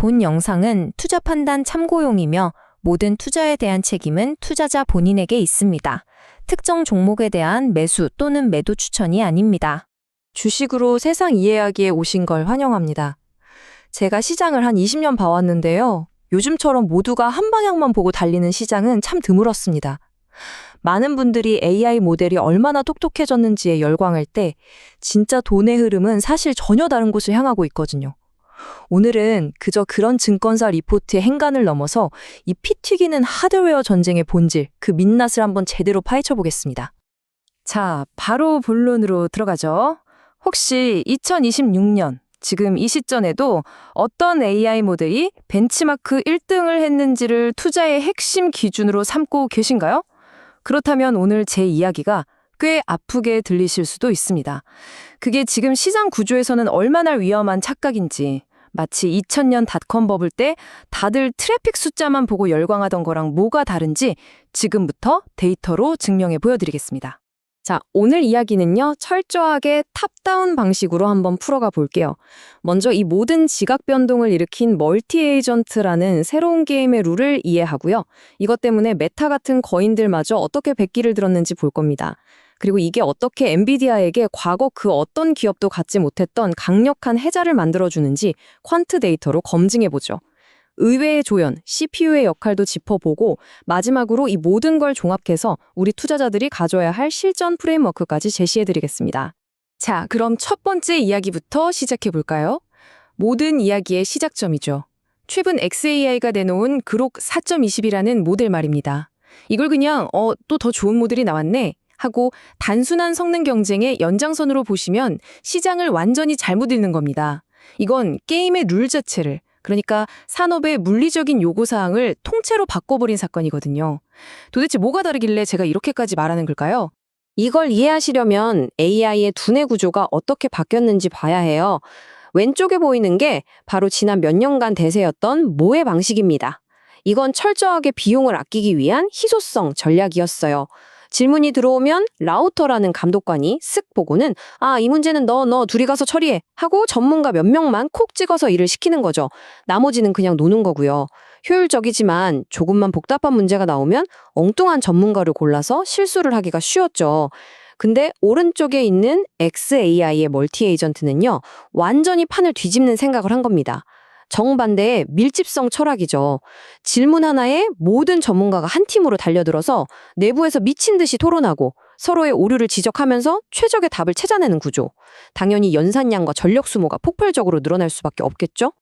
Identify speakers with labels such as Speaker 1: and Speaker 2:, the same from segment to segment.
Speaker 1: 본 영상은 투자 판단 참고용이며 모든 투자에 대한 책임은 투자자 본인에게 있습니다. 특정 종목에 대한 매수 또는 매도 추천이 아닙니다.
Speaker 2: 주식으로 세상 이해하기에 오신 걸 환영합니다. 제가 시장을 한 20년 봐왔는데요. 요즘처럼 모두가 한 방향만 보고 달리는 시장은 참 드물었습니다. 많은 분들이 AI 모델이 얼마나 똑똑해졌는지에 열광할 때 진짜 돈의 흐름은 사실 전혀 다른 곳을 향하고 있거든요. 오늘은 그저 그런 증권사 리포트의 행간을 넘어서 이 피 튀기는 하드웨어 전쟁의 본질, 그 민낯을 한번 제대로 파헤쳐 보겠습니다. 자, 바로 본론으로 들어가죠. 혹시 2026년, 지금 이 시점에도 어떤 AI 모델이 벤치마크 1등을 했는지를 투자의 핵심 기준으로 삼고 계신가요? 그렇다면 오늘 제 이야기가 꽤 아프게 들리실 수도 있습니다. 그게 지금 시장 구조에서는 얼마나 위험한 착각인지, 마치 2000년 닷컴 버블 때 다들 트래픽 숫자만 보고 열광하던 거랑 뭐가 다른지 지금부터 데이터로 증명해 보여드리겠습니다. 자, 오늘 이야기는요, 철저하게 탑다운 방식으로 한번 풀어가 볼게요. 먼저 이 모든 지각 변동을 일으킨 멀티 에이전트라는 새로운 게임의 룰을 이해하고요. 이것 때문에 메타 같은 거인들마저 어떻게 백기를 들었는지 볼 겁니다. 그리고 이게 어떻게 엔비디아에게 과거 그 어떤 기업도 갖지 못했던 강력한 해자를 만들어주는지 퀀트 데이터로 검증해보죠. 의외의 조연, CPU의 역할도 짚어보고 마지막으로 이 모든 걸 종합해서 우리 투자자들이 가져야 할 실전 프레임워크까지 제시해드리겠습니다. 자, 그럼 첫 번째 이야기부터 시작해볼까요? 모든 이야기의 시작점이죠. 최근 xAI가 내놓은 그록 4.20이라는 모델 말입니다. 이걸 그냥 또 더 좋은 모델이 나왔네 하고 단순한 성능 경쟁의 연장선으로 보시면 시장을 완전히 잘못 읽는 겁니다. 이건 게임의 룰 자체를, 그러니까 산업의 물리적인 요구사항을 통째로 바꿔버린 사건이거든요. 도대체 뭐가 다르길래 제가 이렇게까지 말하는 걸까요? 이걸 이해하시려면 AI의 두뇌 구조가 어떻게 바뀌었는지 봐야 해요. 왼쪽에 보이는 게 바로 지난 몇 년간 대세였던 모의 방식입니다. 이건 철저하게 비용을 아끼기 위한 희소성 전략이었어요. 질문이 들어오면 라우터라는 감독관이 쓱 보고는 이 문제는 너 둘이 가서 처리해 하고 전문가 몇 명만 콕 찍어서 일을 시키는 거죠. 나머지는 그냥 노는 거고요. 효율적이지만 조금만 복잡한 문제가 나오면 엉뚱한 전문가를 골라서 실수를 하기가 쉬웠죠. 근데 오른쪽에 있는 xAI의 멀티 에이전트는요, 완전히 판을 뒤집는 생각을 한 겁니다. 정반대의 밀집성 철학이죠. 질문 하나에 모든 전문가가 한 팀으로 달려들어서 내부에서 미친 듯이 토론하고 서로의 오류를 지적하면서 최적의 답을 찾아내는 구조. 당연히 연산량과 전력 소모가 폭발적으로 늘어날 수밖에 없겠죠?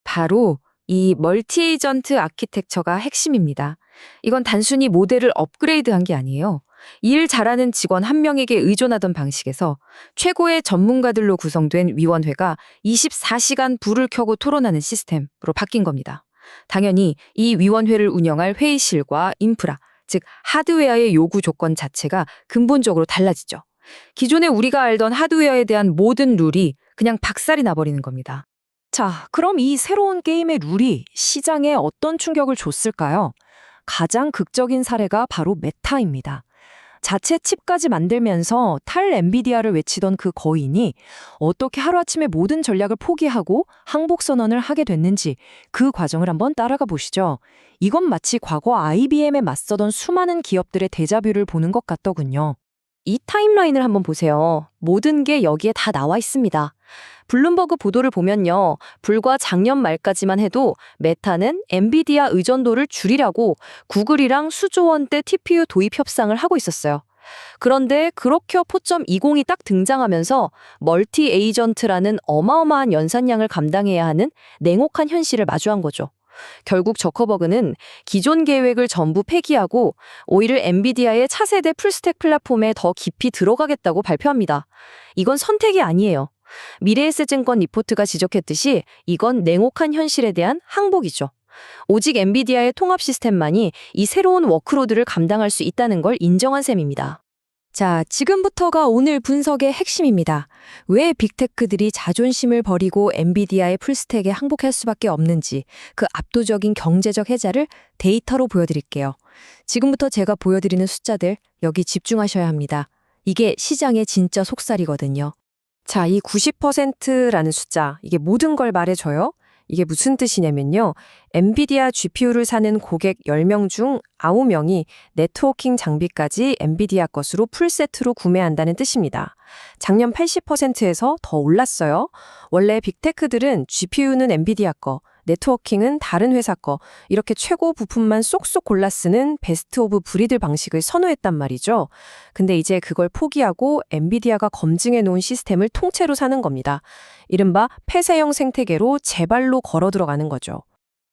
Speaker 2: 바로 이 멀티 에이전트 아키텍처가 핵심입니다. 이건 단순히 모델을 업그레이드한 게 아니에요. 일 잘하는 직원 한 명에게 의존하던 방식에서 최고의 전문가들로 구성된 위원회가 24시간 불을 켜고 토론하는 시스템으로 바뀐 겁니다. 당연히 이 위원회를 운영할 회의실과 인프라, 즉 하드웨어의 요구 조건 자체가 근본적으로 달라지죠. 기존에 우리가 알던 하드웨어에 대한 모든 룰이 그냥 박살이 나버리는 겁니다. 자, 그럼 이 새로운 게임의 룰이 시장에 어떤 충격을 줬을까요? 가장 극적인 사례가 바로 메타입니다. 자체 칩까지 만들면서 탈 엔비디아를 외치던 그 거인이 어떻게 하루아침에 모든 전략을 포기하고 항복 선언을 하게 됐는지 그 과정을 한번 따라가 보시죠. 이건 마치 과거 IBM에 맞서던 수많은 기업들의 데자뷰를 보는 것 같더군요. 이 타임라인을 한번 보세요. 모든 게 여기에 다 나와 있습니다. 블룸버그 보도를 보면요, 불과 작년 말까지만 해도 메타는 엔비디아 의존도를 줄이려고 구글이랑 수조 원대 TPU 도입 협상을 하고 있었어요. 그런데 그로켜 4.20이 딱 등장하면서 멀티 에이전트라는 어마어마한 연산량을 감당해야 하는 냉혹한 현실을 마주한 거죠. 결국 저커버그는 기존 계획을 전부 폐기하고 오히려 엔비디아의 차세대 풀스택 플랫폼에 더 깊이 들어가겠다고 발표합니다. 이건 선택이 아니에요. 미래에셋증권 리포트가 지적했듯이 이건 냉혹한 현실에 대한 항복이죠. 오직 엔비디아의 통합 시스템만이 이 새로운 워크로드를 감당할 수 있다는 걸 인정한 셈입니다. 자, 지금부터가 오늘 분석의 핵심입니다. 왜 빅테크들이 자존심을 버리고 엔비디아의 풀스택에 항복할 수밖에 없는지 그 압도적인 경제적 해자를 데이터로 보여드릴게요. 지금부터 제가 보여드리는 숫자들 여기 집중하셔야 합니다. 이게 시장의 진짜 속살이거든요. 자, 이 90%라는 숫자, 이게 모든 걸 말해줘요. 이게 무슨 뜻이냐면요. 엔비디아 GPU를 사는 고객 10명 중 9명이 네트워킹 장비까지 엔비디아 것으로 풀세트로 구매한다는 뜻입니다. 작년 80%에서 더 올랐어요. 원래 빅테크들은 GPU는 엔비디아 거, 네트워킹은 다른 회사 거, 이렇게 최고 부품만 쏙쏙 골라 쓰는 베스트 오브 브리드 방식을 선호했단 말이죠. 근데 이제 그걸 포기하고 엔비디아가 검증해 놓은 시스템을 통째로 사는 겁니다. 이른바 폐쇄형 생태계로 제발로 걸어 들어가는 거죠.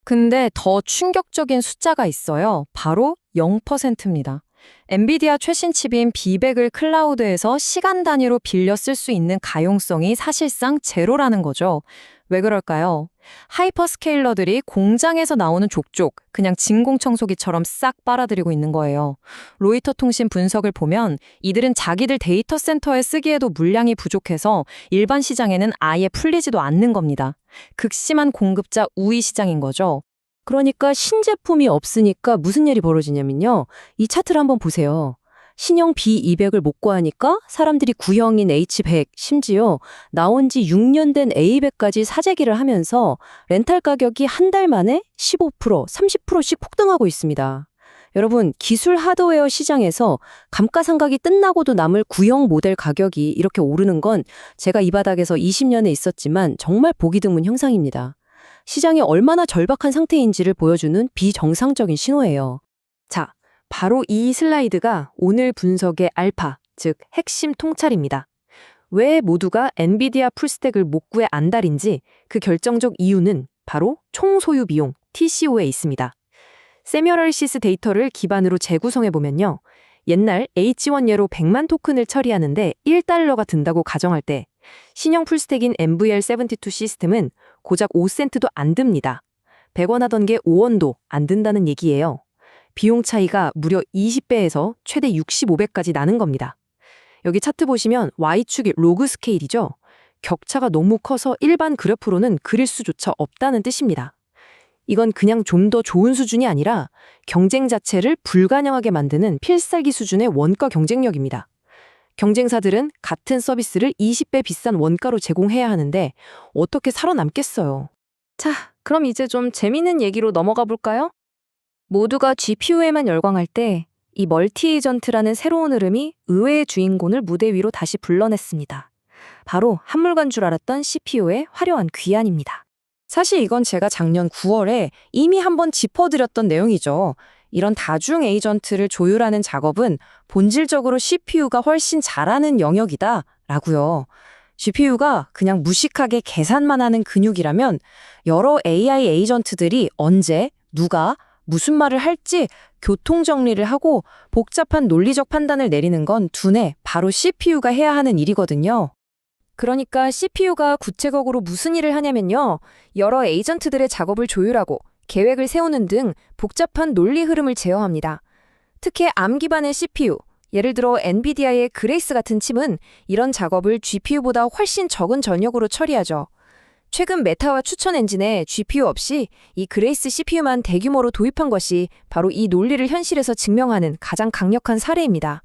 Speaker 2: 근데 더 충격적인 숫자가 있어요. 바로 0%입니다. 엔비디아 최신 칩인 B100을 클라우드에서 시간 단위로 빌려 쓸 수 있는 가용성이 사실상 제로라는 거죠. 왜 그럴까요? 하이퍼스케일러들이 공장에서 나오는 족족, 그냥 진공청소기처럼 싹 빨아들이고 있는 거예요. 로이터 통신 분석을 보면 이들은 자기들 데이터 센터에 쓰기에도 물량이 부족해서 일반 시장에는 아예 풀리지도 않는 겁니다. 극심한 공급자 우위 시장인 거죠. 그러니까 신제품이 없으니까 무슨 일이 벌어지냐면요. 이 차트를 한번 보세요. 신형 B200을 못 구하니까 사람들이 구형인 H100, 심지어 나온 지 6년 된 A100까지 사재기를 하면서 렌탈 가격이 한 달 만에 15%, 30%씩 폭등하고 있습니다. 여러분, 기술 하드웨어 시장에서 감가상각이 끝나고도 남을 구형 모델 가격이 이렇게 오르는 건 제가 이 바닥에서 20년에 있었지만 정말 보기 드문 현상입니다. 시장이 얼마나 절박한 상태인지를 보여주는 비정상적인 신호예요. 자, 바로 이 슬라이드가 오늘 분석의 알파, 즉 핵심 통찰입니다. 왜 모두가 엔비디아 풀스택을 못 구해 안달인지 그 결정적 이유는 바로 총 소유 비용, TCO에 있습니다. 세뮤얼시스 데이터를 기반으로 재구성해보면요. 옛날 H1 예로 100만 토큰을 처리하는데 1달러가 든다고 가정할 때 신형 풀스택인 NVL72 시스템은 고작 5센트도 안 듭니다. 100원 하던 게 5원도 안 든다는 얘기예요. 비용 차이가 무려 20배에서 최대 65배까지 나는 겁니다. 여기 차트 보시면 Y축이 로그 스케일이죠. 격차가 너무 커서 일반 그래프로는 그릴 수조차 없다는 뜻입니다. 이건 그냥 좀 더 좋은 수준이 아니라 경쟁 자체를 불가능하게 만드는 필살기 수준의 원가 경쟁력입니다. 경쟁사들은 같은 서비스를 20배 비싼 원가로 제공해야 하는데 어떻게 살아남겠어요? 자, 그럼 이제 좀 재미있는 얘기로 넘어가 볼까요? 모두가 GPU에만 열광할 때 이 멀티 에이전트라는 새로운 흐름이 의외의 주인공을 무대 위로 다시 불러냈습니다. 바로 한물간 줄 알았던 CPU의 화려한 귀환입니다. 사실 이건 제가 작년 9월에 이미 한번 짚어드렸던 내용이죠. 이런 다중 에이전트를 조율하는 작업은 본질적으로 CPU가 훨씬 잘하는 영역이다 라고요. GPU가 그냥 무식하게 계산만 하는 근육이라면 여러 AI 에이전트들이 언제, 누가, 무슨 말을 할지 교통정리를 하고 복잡한 논리적 판단을 내리는 건 두뇌, 바로 CPU가 해야 하는 일이거든요. 그러니까 CPU가 구체적으로 무슨 일을 하냐면요. 여러 에이전트들의 작업을 조율하고 계획을 세우는 등 복잡한 논리 흐름을 제어합니다. 특히 ARM 기반의 CPU, 예를 들어 엔비디아의 그레이스 같은 칩은 이런 작업을 GPU보다 훨씬 적은 전력으로 처리하죠. 최근 메타와 추천 엔진에 GPU 없이 이 그레이스 CPU만 대규모로 도입한 것이 바로 이 논리를 현실에서 증명하는 가장 강력한 사례입니다.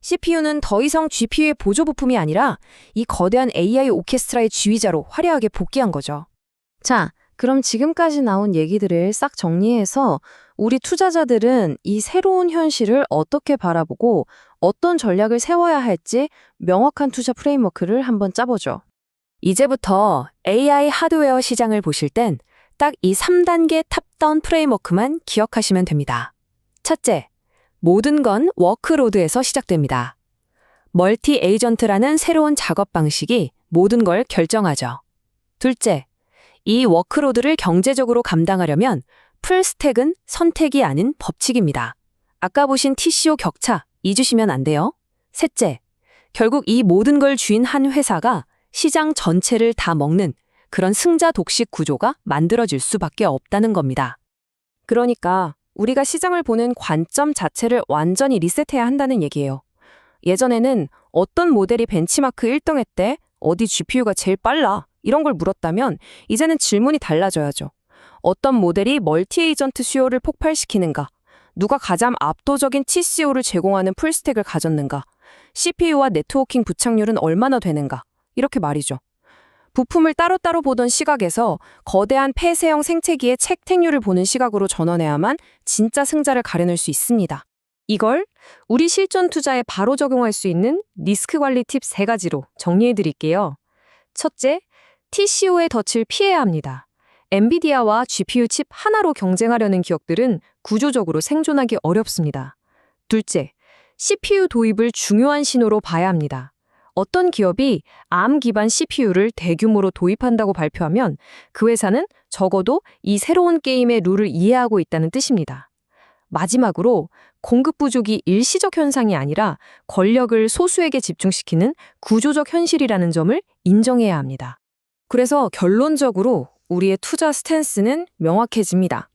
Speaker 2: CPU는 더 이상 GPU의 보조 부품이 아니라 이 거대한 AI 오케스트라의 지휘자로 화려하게 복귀한 거죠. 자, 그럼 지금까지 나온 얘기들을 싹 정리해서 우리 투자자들은 이 새로운 현실을 어떻게 바라보고 어떤 전략을 세워야 할지 명확한 투자 프레임워크를 한번 짜보죠. 이제부터 AI 하드웨어 시장을 보실 땐 딱 이 3단계 탑다운 프레임워크만 기억하시면 됩니다. 첫째, 모든 건 워크로드에서 시작됩니다. 멀티 에이전트라는 새로운 작업 방식이 모든 걸 결정하죠. 둘째, 이 워크로드를 경제적으로 감당하려면 풀스택은 선택이 아닌 법칙입니다. 아까 보신 TCO 격차 잊으시면 안 돼요. 셋째, 결국 이 모든 걸 쥐인 한 회사가 시장 전체를 다 먹는 그런 승자 독식 구조가 만들어질 수밖에 없다는 겁니다. 그러니까 우리가 시장을 보는 관점 자체를 완전히 리셋해야 한다는 얘기예요. 예전에는 어떤 모델이 벤치마크 1등했대, 어디 GPU가 제일 빨라, 이런 걸 물었다면 이제는 질문이 달라져야죠. 어떤 모델이 멀티 에이전트 수요를 폭발시키는가, 누가 가장 압도적인 TCO를 제공하는 풀스택을 가졌는가, CPU와 네트워킹 부착률은 얼마나 되는가, 이렇게 말이죠. 부품을 따로따로 보던 시각에서 거대한 폐쇄형 생태계의 책택류를 보는 시각으로 전환해야만 진짜 승자를 가려낼 수 있습니다. 이걸 우리 실전 투자에 바로 적용할 수 있는 리스크 관리 팁 3가지로 정리해 드릴게요. 첫째, TCO의 덫을 피해야 합니다. 엔비디아와 GPU 칩 하나로 경쟁하려는 기업들은 구조적으로 생존하기 어렵습니다. 둘째, CPU 도입을 중요한 신호로 봐야 합니다. 어떤 기업이 ARM 기반 CPU를 대규모로 도입한다고 발표하면 그 회사는 적어도 이 새로운 게임의 룰을 이해하고 있다는 뜻입니다. 마지막으로 공급 부족이 일시적 현상이 아니라 권력을 소수에게 집중시키는 구조적 현실이라는 점을 인정해야 합니다. 그래서 결론적으로 우리의 투자 스탠스는 명확해집니다.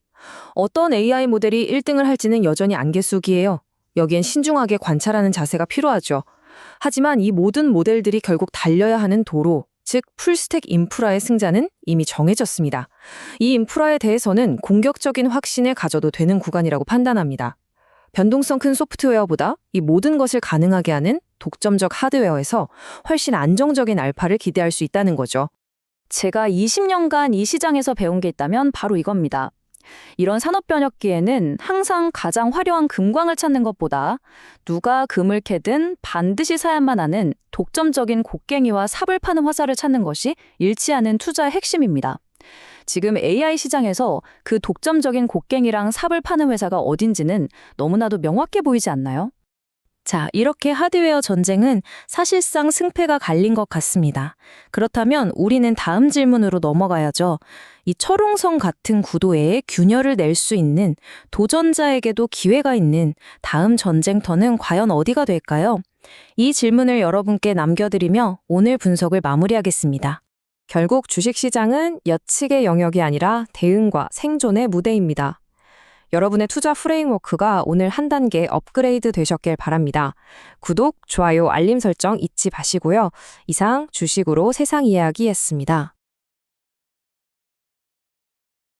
Speaker 2: 어떤 AI 모델이 1등을 할지는 여전히 안개수기예요. 여기엔 신중하게 관찰하는 자세가 필요하죠. 하지만 이 모든 모델들이 결국 달려야 하는 도로, 즉 풀스택 인프라의 승자는 이미 정해졌습니다. 이 인프라에 대해서는 공격적인 확신을 가져도 되는 구간이라고 판단합니다. 변동성 큰 소프트웨어보다 이 모든 것을 가능하게 하는 독점적 하드웨어에서 훨씬 안정적인 알파를 기대할 수 있다는 거죠.
Speaker 3: 제가 20년간 이 시장에서 배운 게 있다면 바로 이겁니다. 이런 산업 변혁기에는 항상 가장 화려한 금광을 찾는 것보다 누가 금을 캐든 반드시 사야만 하는 독점적인 곡괭이와 삽을 파는 화살을 찾는 것이 잃지 않은 투자의 핵심입니다. 지금 AI 시장에서 그 독점적인 곡괭이랑 삽을 파는 회사가 어딘지는 너무나도 명확해 보이지 않나요?
Speaker 1: 자, 이렇게 하드웨어 전쟁은 사실상 승패가 갈린 것 같습니다. 그렇다면 우리는 다음 질문으로 넘어가야죠. 이 철옹성 같은 구도에 균열을 낼 수 있는 도전자에게도 기회가 있는 다음 전쟁터는 과연 어디가 될까요? 이 질문을 여러분께 남겨드리며 오늘 분석을 마무리하겠습니다.
Speaker 2: 결국 주식시장은 예측의 영역이 아니라 대응과 생존의 무대입니다. 여러분의 투자 프레임워크가 오늘 한 단계 업그레이드 되셨길 바랍니다. 구독, 좋아요, 알림 설정 잊지 마시고요. 이상 주식으로 세상 이야기였습니다.